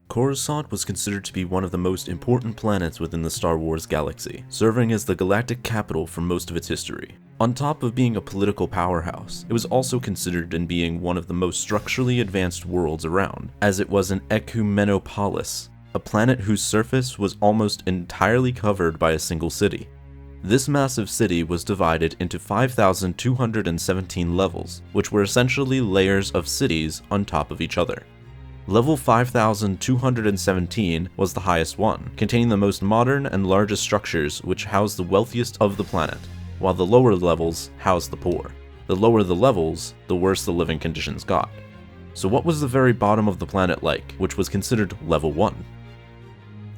Coruscant was considered to be one of the most important planets within the Star Wars galaxy, serving as the galactic capital for most of its history. On top of being a political powerhouse, it was also considered in being one of the most structurally advanced worlds around, as it was an ecumenopolis, a planet whose surface was almost entirely covered by a single city. This massive city was divided into 5,217 levels, which were essentially layers of cities on top of each other. Level 5,217 was the highest one, containing the most modern and largest structures which housed the wealthiest of the planet, while the lower levels housed the poor. The lower the levels, the worse the living conditions got. So what was the very bottom of the planet like, which was considered Level 1?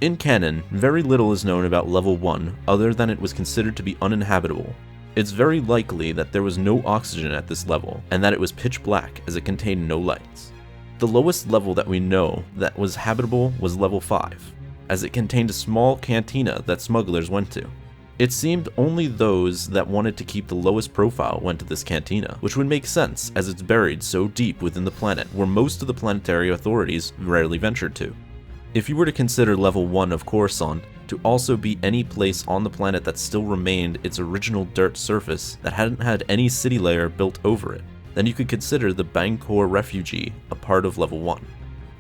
In canon, very little is known about Level 1 other than it was considered to be uninhabitable. It's very likely that there was no oxygen at this level, and that it was pitch black as it contained no lights. The lowest level that we know that was habitable was Level 5, as it contained a small cantina that smugglers went to. It seemed only those that wanted to keep the lowest profile went to this cantina, which would make sense as it's buried so deep within the planet where most of the planetary authorities rarely ventured to. If you were to consider Level 1 of Coruscant to also be any place on the planet that still remained its original dirt surface that hadn't had any city layer built over it, then you could consider the Bangkor Refugee a part of Level 1.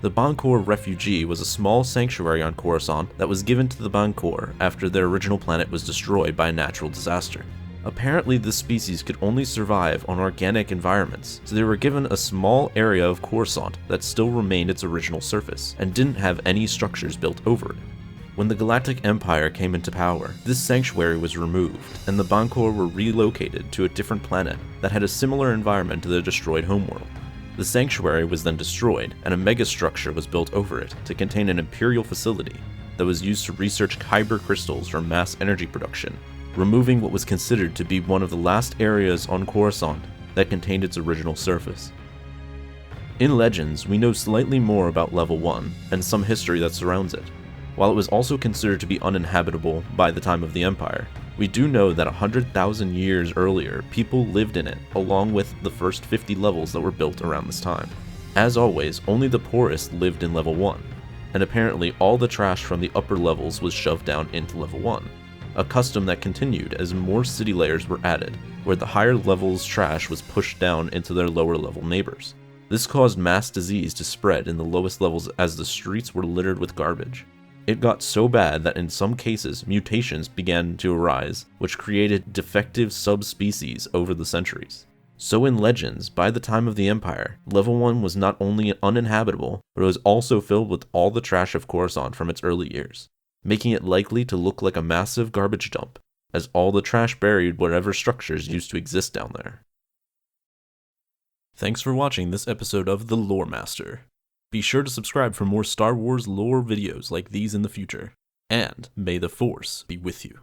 The Bangkor Refugee was a small sanctuary on Coruscant that was given to the Bangkor after their original planet was destroyed by a natural disaster. Apparently this species could only survive on organic environments, so they were given a small area of Coruscant that still remained its original surface, and didn't have any structures built over it. When the Galactic Empire came into power, this sanctuary was removed, and the Bangkor were relocated to a different planet that had a similar environment to the destroyed homeworld. The sanctuary was then destroyed, and a megastructure was built over it to contain an Imperial facility that was used to research kyber crystals for mass energy production, removing what was considered to be one of the last areas on Coruscant that contained its original surface. In Legends, we know slightly more about Level 1, and some history that surrounds it. While it was also considered to be uninhabitable by the time of the Empire, we do know that 100,000 years earlier, people lived in it, along with the first 50 levels that were built around this time. As always, only the poorest lived in Level 1, and apparently all the trash from the upper levels was shoved down into Level 1, a custom that continued as more city layers were added, where the higher levels trash was pushed down into their lower level neighbors. This caused mass disease to spread in the lowest levels as the streets were littered with garbage. It got so bad that in some cases mutations began to arise, which created defective subspecies over the centuries. So in Legends, by the time of the Empire, Level 1 was not only uninhabitable, but it was also filled with all the trash of Coruscant from its early years, making it likely to look like a massive garbage dump, as all the trash buried whatever structures used to exist down there. Thanks for watching this episode of The Lore Master. Be sure to subscribe for more Star Wars lore videos like these in the future, and may the Force be with you.